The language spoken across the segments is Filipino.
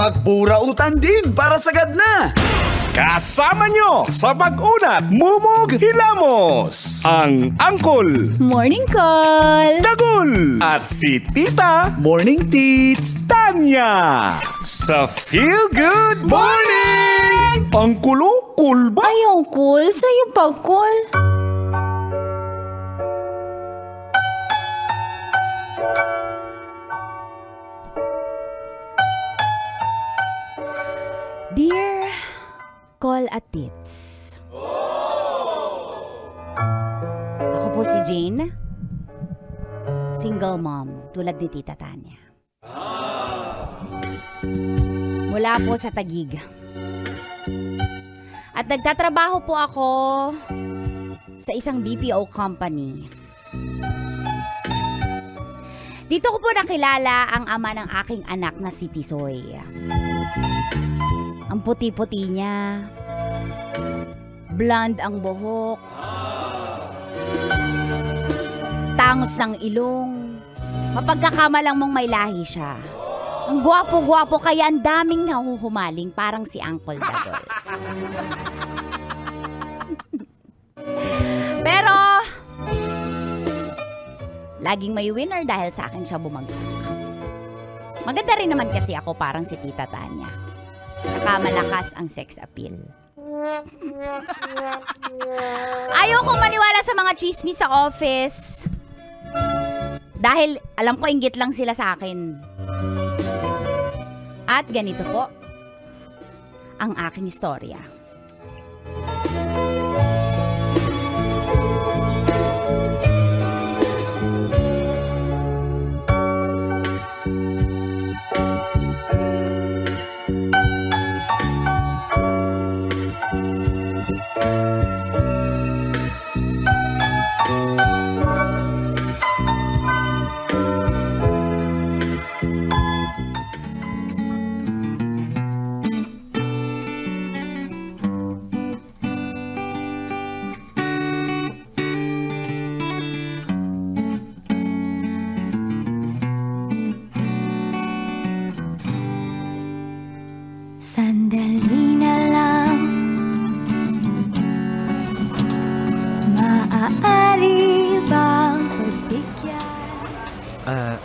magburautan din para sagad na. Kasama nyo sa pag-unat Mumog Hilamos, ang Angkol, Morning Call! Dagul, at si Tita Morning, Tits! Tanya sa Feel Good Morning! Ang kulo, cool ba? Ayaw, cool. Sa'yo pa, cool. Dear Call at Tits. Ako po si Jane. Single mom, tulad ni Tita Tanya. Mula po sa Taguig. At nagtatrabaho po ako sa isang BPO company. Dito ko po nakilala ang ama ng aking anak na si Tisoy. Ang puti-puti niya. Blonde ang buhok. Tangos ng ilong. Mapagkakamalang mong may lahi siya. Ang gwapo-gwapo kaya ang daming nahuhumaling parang si Uncle Dagol. Pero, laging may winner dahil sa akin siya bumagsak. Maganda rin naman kasi ako parang si Tita Tanya. Saka malakas ang sex appeal. Ayokong maniwala sa mga chismis sa office. Dahil alam ko inggit lang sila sa akin. At ganito po ang aking istorya. Sandali na lang, maaari bang pagbigyan?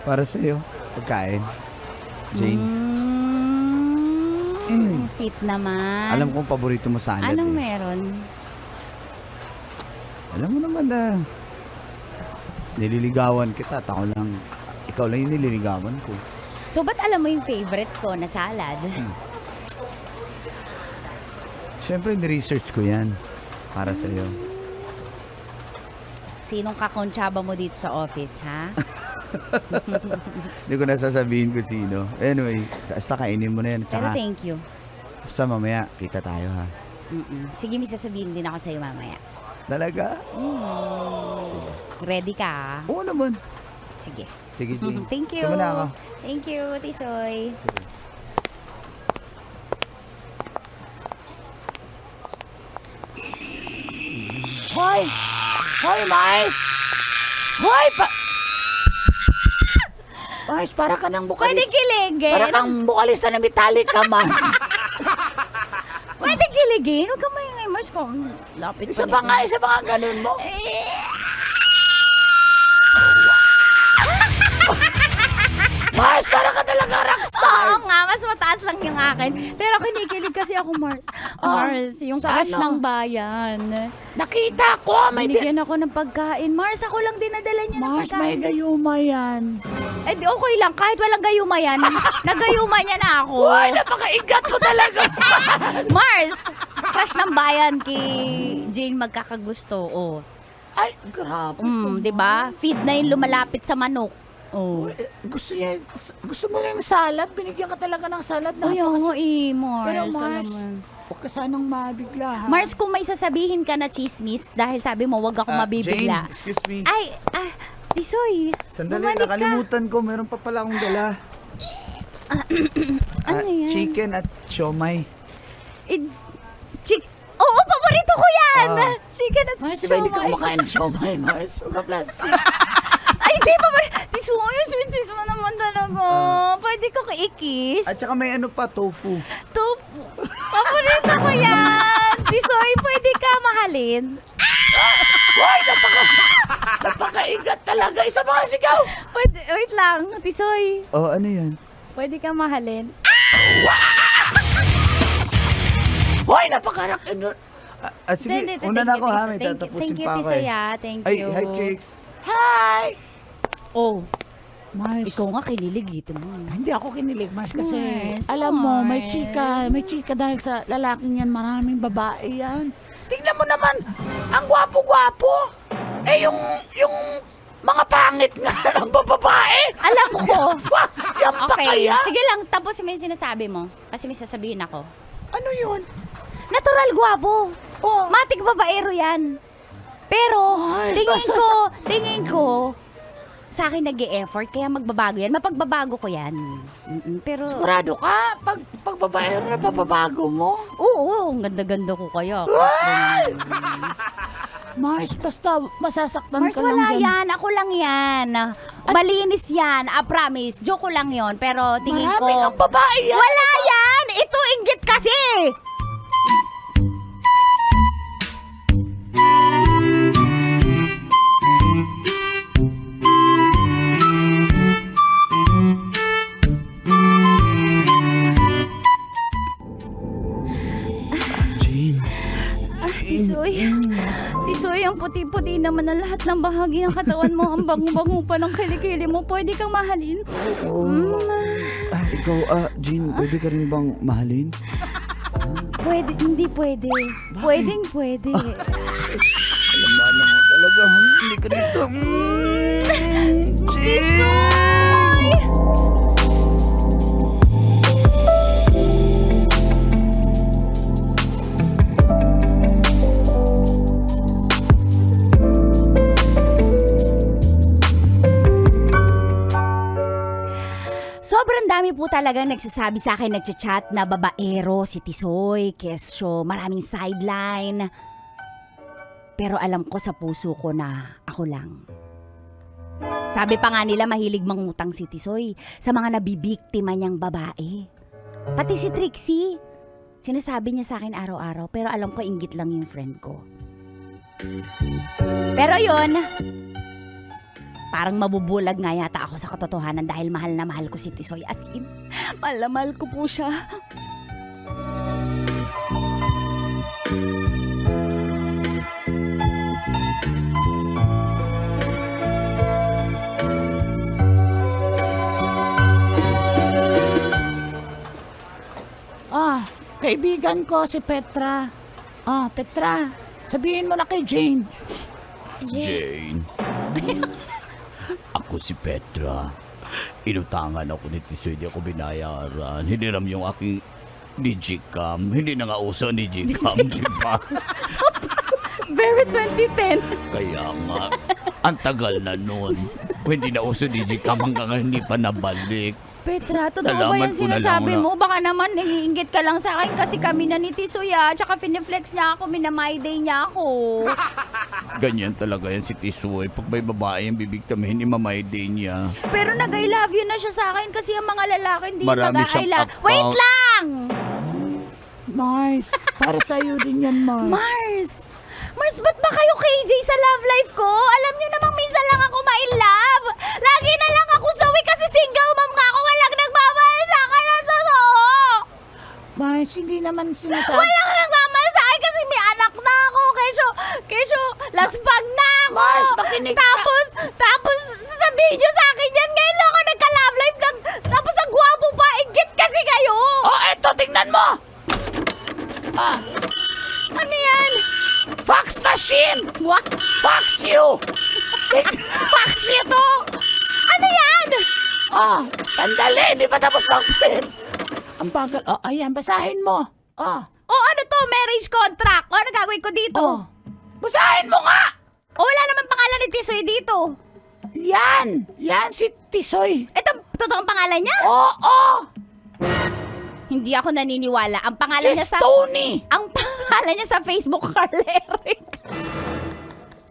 Para sa'yo, pagkain. Jane. Sweet naman. Alam kong paborito mo salad Anong eh. meron? Alam mo naman na nililigawan kita at ako lang, ikaw lang yung nililigawan ko. So, ba't alam mo yung favorite ko na salad? Siyempre, ni-research ko yan para sa'yo. Sinong kakontsaba mo dito sa office, ha? Hindi ko nasasabihin kung sino. Anyway, basta kainin mo na yan. Pero Tsaka, thank you. basta mamaya, kita tayo ha. Sige, may sasabihin din ako sa'yo mamaya. Talaga? Ready ka, ha? Oo naman. Sige. Sige, Jane. Thank you. Ito muna ako. Thank you, Tisoy. Hoy! Hoy, Mars! Hoy, Mars, para ka ng Pwede bukalista. kiligin. Para kang bukalista ng Metallica, Mars. Pwede kiligin. Huwag ka maingay, Mars. Kung lapit Isa pa pa nga ganun mo. Mars, para ka talaga rockstar. Oo nga, mas mataas lang yung akin. Pero kinikilig kasi ako, Mars. Mars, yung sa crush ano? ng bayan. Nakita ko, Binigyan ako ng pagkain. Mars, ako lang dinadala niya ng Mars, pagkain. may gayuma yan. Eh, di okay lang. Kahit walang gayuma yan, nagayuma niya na ako. Hoy, napakaigat mo talaga. Mars, crush ng bayan kay Jane magkakagusto. Oh. Ay, grabe. Di ba? Feed na yung lumalapit sa manok. Oh. Gusto mo ng salad? Binigyan ka talaga ng salad. Ay, oo, Mars. Pero Alam Mars, mo. huwag ka sanang mabigla, ha? Mars, kung may sasabihin ka na chismis dahil sabi mo wag ako mabibigla. Jane, excuse me. Ay, Tisoy. Sandali, bumalik ka. nakalimutan ko. Meron pa pala akong dala. Ano yan? Chicken at siomay. Oo, paborito ko yan! Chicken at Mars, di ba hindi ka siomay. kumakain ng siomay, Mars? Huwag ka plastic. Ay, di pa ba? Tisoy, sweet mo naman talaga. Pwede ko ka-ikis. At saka may ano pa, tofu. Tofu. Paborito ko yan. Tisoy, pwede ka mahalin. Hoy, napakaigat talaga. Isa mga sigaw. Pwede, wait lang, Tisoy. Oh, ano yan? Pwede ka mahalin. Hoy, napakarak. Sige, Hindi, una na ako ha. May thank you, tatapusin thank you, pa ako Tisoy, eh. Thank Ay, you. hi, Trix. Hi! Oh, Mars. ikaw nga kinilig dito mo. Hindi ako kinilig, Mars, kasi Mars, alam mo, may Mars. chika dahil sa lalaking yan, maraming babae yan. Tingnan mo naman, ang gwapo-gwapo. Eh, yung mga pangit nga ng babae. Alam ko. Yan pa Okay, kaya? sige lang, tapos may sinasabi mo. Kasi may sasabihin ako. Ano yun? Natural gwapo. Oh. Matik babaero yan. Pero, Mars, tingin ko, sa akin nag-e-effort, kaya magbabago yan. Mapagbabago ko yan. Pero, Sigurado ka? Pag babae na papabago mo? oo, ang ganda-ganda ko kaya. Mars, basta masasaktan Mars, ka lang wala dyan. yan. Ako lang yan. Malinis yan. I promise. Joke ko lang yon. Pero tingin ko... Maraming ang babae yan. Wala yan! Ito, inggit kasi! Jane. Tisoy. Tisoy, ang puti-puti naman ang lahat ng bahagi ng katawan mo. Ang bango-bango pa ng kilikili mo. Pwede kang mahalin. Ikaw, Jane, pwede ka rin bang mahalin? Pwede, hindi pwede. Pwedeng pwede. Alam mo talaga, hindi ka dito. Jane! Sobrang dami po talagang nagsasabi sa akin, nagchat-chat na babaero si Tisoy, kesyo, maraming sideline. Pero alam ko sa puso ko na ako lang. Sabi pa nga nila mahilig mangutang si Tisoy sa mga nabibiktima niyang babae. Pati si Trixie. Sinasabi niya sa akin araw-araw, pero alam ko inggit lang yung friend ko. Pero yun, parang mabubulag nga yata ako sa katotohanan dahil mahal na mahal ko si Tisoy. As in, mahal na mahal ko po siya. Kaibigan ko si Petra. Petra, sabihin mo na kay Jane. Jane. Ako si Petra. Inutangan ako ni Tisoy, di ako binayaran. Hiniram yung aking digicam. Hindi na nga uso ang digicam, di ba? Very 2010. Kaya nga, ang tagal na nun. Hindi na uso digicam hanggang ngayon hindi pa nabalik. Petra, totoo ba Nalaman yan ko na lang sinasabi na- mo? Baka naman naiingit ka lang sa akin kasi kami na ni Tisoy tsaka finiflex niya ako, minamay day niya ako. Ganyan talaga yan si Tisoy. Pag may babae yung bibigtamihin, imamay din niya. Pero nag-I love you na siya sa akin kasi ang mga lalaki hindi Marami mag-I siyang love. account. Wait lang! Mars, para sa'yo din yan, Mars. Mars, ba't ba kayo KJ sa love life ko? Alam niyo namang minsan lang ako ma-in-love. Lagi na lang ako sawi kasi single mom ka ako. Walang nagmamahal sa akin ng totoo. Mars, hindi naman sinasabi. Walang nagmamahal sa akin kasi may anak na ako. Kesyo, lasbag na ako. Mars, makinig ka. Tapos sasabihin niyo sa akin yan. Ngayon lang ako nagka-love life lang. Tapos ang gwapo pa. Ingit kasi kayo. Eto, tingnan mo. Ano yan? Fax machine. What? Fax you. Fax ito? Ano yan? Sandali, hindi pa tapos ng pen. Ang bagal. Ayan, basahin mo. Ano to? Marriage contract. Ano gagawin ko dito? Basahin mo nga. Wala naman pangalan ni Tisoy dito. Yan si Tisoy. Ito, totoong pangalan niya? Oo, Hindi ako naniniwala. Ang pangalan niya si sa... Tony. Ang pangalan niya sa Facebook, Carl Eric.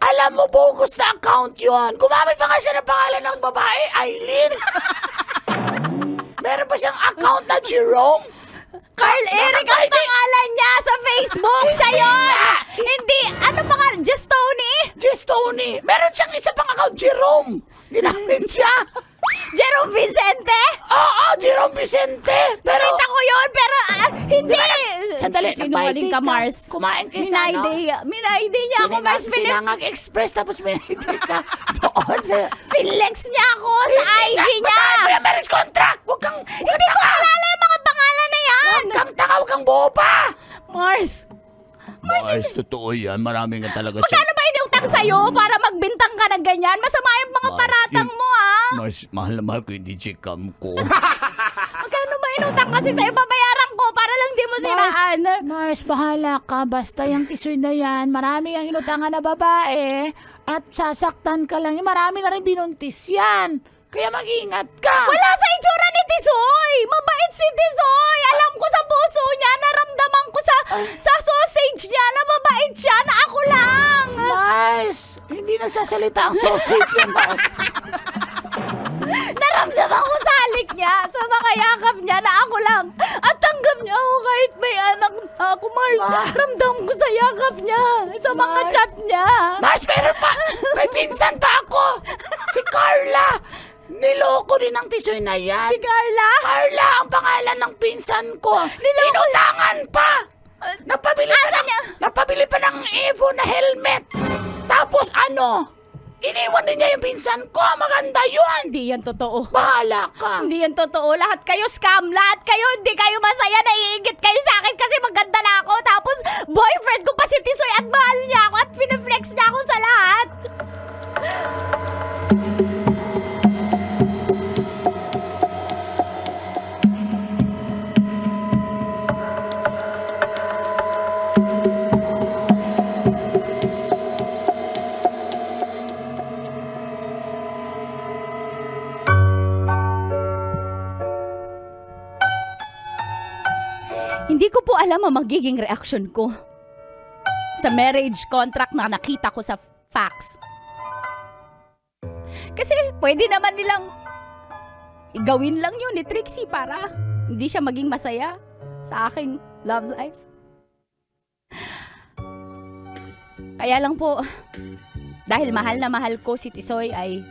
Alam mo, bogus na account yun. Gumamit pa nga siya ng pangalan ng babae, Eileen. Meron pa siyang account na Jerome. Carl Eric ang pangalan niya sa Facebook. Siya yun. Hindi. Ano pangalan? Just Tony? Just Tony. Meron siyang isa pang account, Jerome. Ginamit siya. Jerome Vicente? Oo, Jerome Vicente. Pero, Kita ko yun, pero hindi. sandali, Sinungaling ka, Mars. Kumain kayo sa ano? Minayday niya ako, Mars. Sinangag Express, tapos minayday ka doon sa... Pinlex niya ako sa IG niya. Basahin mo yung marriage contract. Huwag kang Hindi ko alala yung mga pangalan na yan. Huwag kang tanga, huwag kang boba. Mars, Mars, totoo yan. Marami nga talaga siya. magkano ba inutang sa'yo para magbintang ka ng ganyan? Masama yung mga Mars, paratang yun- mo, ah. Mars, mahal na mahal ko yung DJ cam ko. Magkano ba inutang kasi sa'yo? Babayaran ko para lang di mo siraan. Mars, bahala ka. Basta yung tisoy na yan, marami ang inutangan na babae at sasaktan ka lang. Marami na rin binuntis yan. Kaya mag-ingat ka. Wala sa itsura ni Tisoy! Mabait si Tisoy! Alam ko sa puso niya, naramdaman ko sa sausage niya na mabait siya, na ako lang! Mars, hindi nagsasalita ang sausage yan, Mars. Naramdaman ko sa halik niya, sa makayakap niya na ako lang. At tanggap niya ako kahit may anak na ako, Mars. Ramdam ko sa yakap niya, sa mga Mars. chat niya. Mars, meron pa. May pinsan pa ako. Si Carla. Niloko din ang tisoy na yan. Si Carla? Carla ang pangalan ng pinsan ko. Inutangan pa. Napabili pa Asa ng, niya? napabili pa ng Evo na helmet. Tapos ano? Iniwan din niya yung pinsan ko. Maganda yun. Hindi yan totoo. Bahala ka. Hindi yan totoo. Lahat kayo scam. Lahat kayo, hindi kayo masaya. Naiingit kayo sa akin kasi maganda na ako. Tapos, boyfriend ko pa si Tisoy at mahal niya ako at piniflex niya ako sa lahat. Hindi ko po alam ang magiging reaksyon ko sa marriage contract na nakita ko sa fax. Kasi pwede naman nilang gawin lang yun ni Trixie para hindi siya maging masaya sa aking love life. Kaya lang po, dahil mahal na mahal ko si Tisoy ay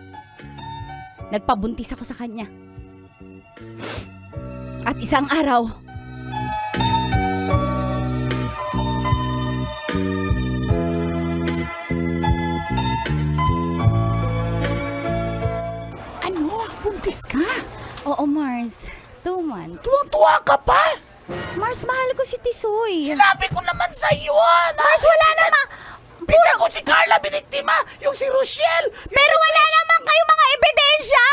nagpabuntis ako sa kanya. At isang araw, Ano? Buntis ka? oo Mars, 2 months. Tuwang-tuwa ka pa? Mars, mahal ko si Tisoy. Sinabi ko naman sa'yo. Mars, wala naman. Pinsan ko si Carla biniktima. Yung si Rochelle. Pero wala naman kayong mga ebidensya.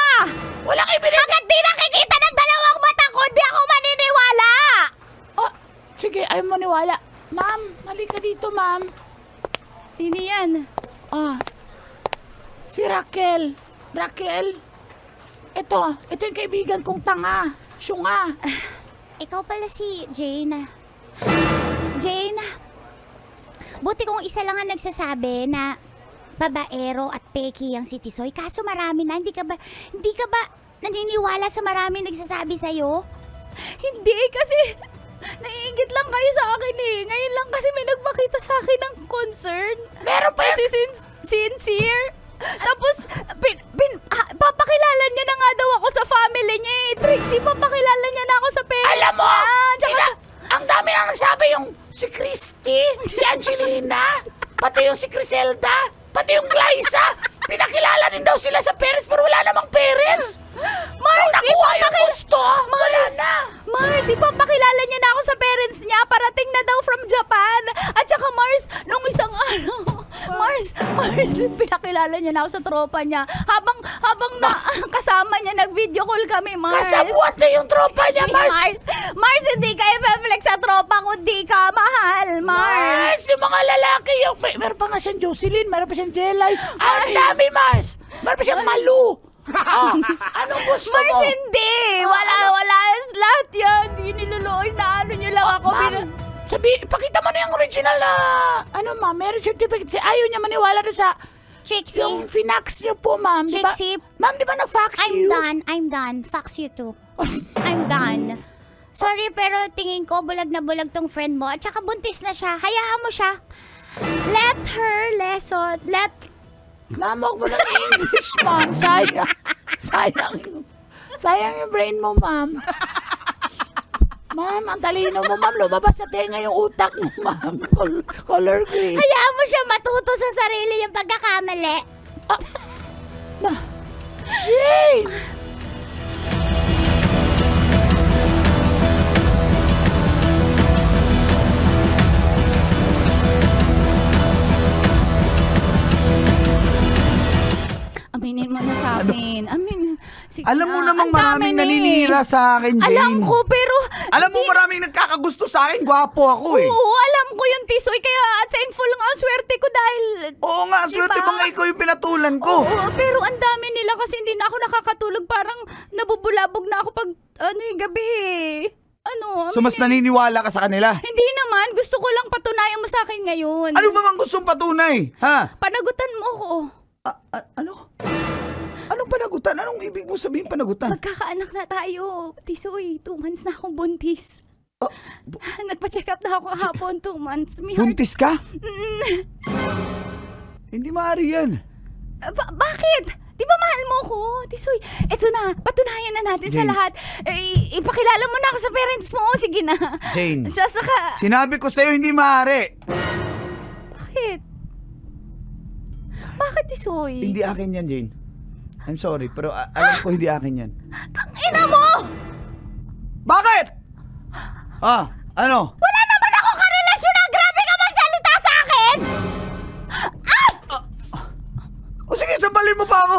Walang ebidensya. Hanggat di nakikita ng dalawang mata ko, di ako maniniwala. Oh, sige, ayaw mo niwala. Ma'am, halika dito, ma'am. Sino yan? Si Raquel. Raquel? Ito yung kaibigan kong tanga. Syunga. Ikaw pala si Jane. Jane, buti kung isa lang ang nagsasabi na babaero at peki ang si Tisoy. Kaso marami na. Hindi ka ba naniniwala sa marami nagsasabi sa'yo? Hindi, kasi naiingit lang kayo sa akin eh. Ngayon lang kasi may nagpakita sa akin ng concern. Meron pa Kasi sincere. Tapos, papakilala niya na nga daw ako sa family niya eh. Trixie, papakilala niya na ako sa parents Alam mo, niya. Tsaka ang dami nang nagsabi yung si Christy, si Angelina, pati yung si Criselda, pati yung Glyza. Pinakilala din daw sila sa parents pero wala namang parents. Mars, Nung nakuha yung gusto, wala Mars, na. Mars, ipapakilala niya na ako sa parents niya. Parating na daw from Japan. At saka Mars, nung isang araw, Mars, pinakilala niya na ako sa tropa niya. Habang kasama niya, nag-video call kami, Mars. Kasabuat na yung tropa niya, Mars. Mars, hindi ka i-flex sa tropa kundi ka mahal, Mars. Mars, yung mga lalaki, meron pa nga siyang Jocelyn, meron pa siyang Jelay. Ang dami, Mars. Meron pa siyang Malu. Anong gusto Mars, mo? hindi. Wala lahat yan. Hindi niluloy na ano niyo lang ako. Ma'am, Pakita mo na yung original na, ma'am, marriage certificate. Ayaw niya maniwala doon sa, Trixie, yung finax niyo po, ma'am. Di ba? Trixie, Ma'am, di ba nag-fax you? I'm done. Fax you too. I'm done. Sorry, pero tingin ko bulag na bulag tong friend mo. At saka buntis na siya. Hayaan mo siya. Let her Ma'am, huwag mo na English, ma'am. Sayang yung brain mo, ma'am. Ma'am, ang talino mo, ma'am. Lumabas sa tenga yung utak mo, ma'am. Color green. hayaan mo siya matuto sa sarili yung pagkakamali. Jane! Aminin mo na sa akin. Sige Alam mo na, namang ang dami maraming na eh. naninira sa akin, Jane. Alam ko, pero... Alam mo maraming nagkakagusto sa akin. Gwapo ako eh. Oo, alam ko yung Tisoy. Kaya thankful nga ang swerte ko dahil... Oo nga, swerte Diba? ba nga ikaw yung pinatulan ko? Oo, pero ang dami nila kasi hindi na ako nakakatulog. Parang nabubulabog na ako pag yung gabi eh. So mas naniniwala ka sa kanila? Hindi naman. Gusto ko lang patunayan mo sa akin ngayon. Ano ba mang gustong patunay? Ha? Panagutan mo ko. Ano? Anong panagutan? Anong ibig mo sabihin panagutan? Magkakaanak na tayo. Tisoy, 2 months na akong buntis. Nagpa-check up na ako kahapon, 2 months. May heart... Buntis ka? Hindi maaari yan. Bakit? Di ba mahal mo ko? Tisoy, eto na. Patunayan na natin sa Jane. lahat. Ipakilala mo na ako sa parents mo. Sige na. Jane. Saka... Sinabi ko sa'yo hindi maaari. Bakit? Bakit, Tisoy? Hindi akin yan, Jane. I'm sorry, pero alam ko hindi akin yan. Tangina mo! Bakit? Ano? Wala naman ako karelasyon na grabe ka magsalita sa akin! O sige, sambalin mo pa ako.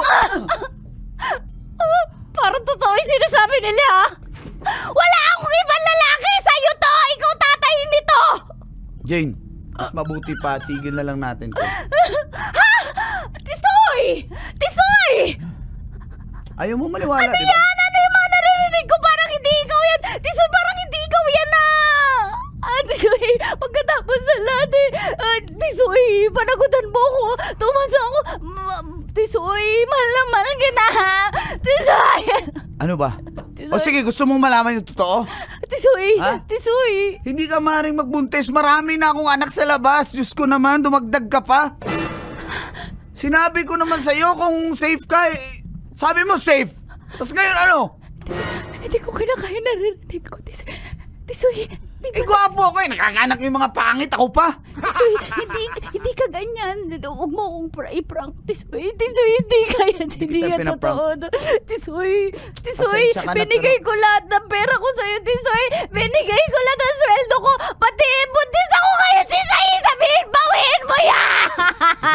Parang totoo yung sinasabi nila, ha? Wala akong ibang lalaki! Sa'yo to! Ikaw tatay nito! Jane, mas mabuti pa, tigil na lang natin to. Tisoy! Tisoy! Ayaw mo maniwala, di ba? Yan! Ano yung mga naririnig ko? Parang hindi ikaw yan! Tisoy, parang hindi ikaw yan, na! Tisoy, pagkatapos sa lahat Tisoy, panagutan mo ko. 2 months ako. Tisoy, mahal na mahal kita. Tisoy! Ano ba? O sige, gusto mong malaman yung totoo? Tisoy! Ha? Tisoy! Hindi ka maaaring magbuntis. Marami na akong anak sa labas. Diyos ko naman, dumagdag ka pa. Sinabi ko naman sa'yo kung safe ka. Sabi mo safe. Tapos ngayon ano? Hindi ko kinakaya naririnig ko. Tisoy, di ba? Gwapo ako eh. Nakakanak yung mga pangit. Ako pa. Tisoy, hindi ka ganyan. Huwag mo akong i-prank. Tisoy, hindi ka yan. Hindi kita yan pinaprank. totoo. Tisoy, Pasensya ka na, binigay ko lahat ng pera ko sa'yo, Tisoy. Binigay ko lahat ng sweldo ko. Pati buntis ako ngayon, Tisoy. Sabihin, bawiin mo yan!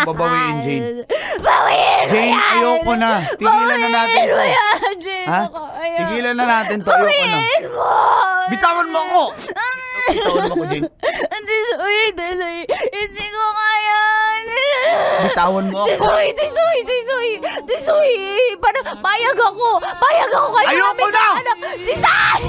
Babawiin, Jane. Bawiin mo Jane, yan! ayoko na. Tigilan na natin Bawiin to. mo yan, Jane. Ha? Ayoko. Tigilan na natin to. Ayoko na. Bawiin mo! Bitawan mo ako. Bitawan mo ako, Jane. Tisoy, hindi ko kaya. Bitawan mo ako. Tisoy, payag ako. Payag ako kayo. Ayoko na! Tisoy!